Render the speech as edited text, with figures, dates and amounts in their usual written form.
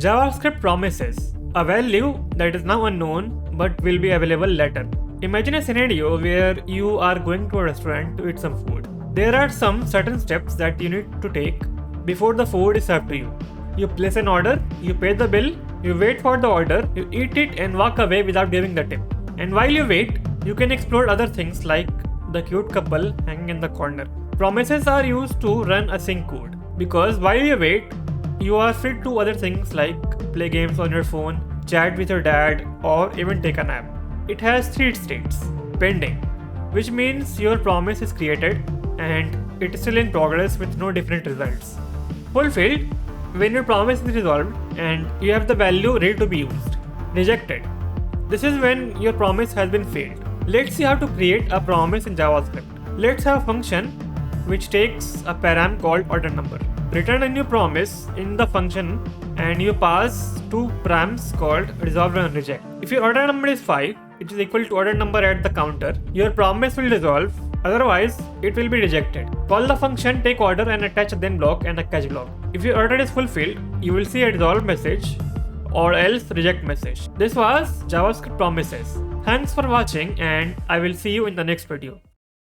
JavaScript Promises, a value that is now unknown but will be available later. Imagine a scenario where you are going to a restaurant to eat some food. There are some certain steps that you need to take before the food is served to you. You place an order, you pay the bill, you wait for the order, you eat it and walk away without giving the tip. And while you wait, you can explore other things like the cute couple hanging in the corner. Promises are used to run async code because while you wait, you are free to do other things like play games on your phone, chat with your dad, or even take a nap. It has 3 states. Pending, which means your promise is created and it is still in progress with no different results. Fulfilled, when your promise is resolved and you have the value ready to be used. Rejected, this is when your promise has been failed. Let's see how to create a promise in JavaScript. Let's have a function which takes a param called order number. Return a new promise in the function and you pass 2 params called resolve and reject. If your order number is 5, which is equal to order number at the counter, your promise will resolve, otherwise it will be rejected. Call the function take order and attach a then block and a catch block. If your order is fulfilled, you will see a resolve message or else reject message. This was JavaScript Promises. Thanks for watching and I will see you in the next video.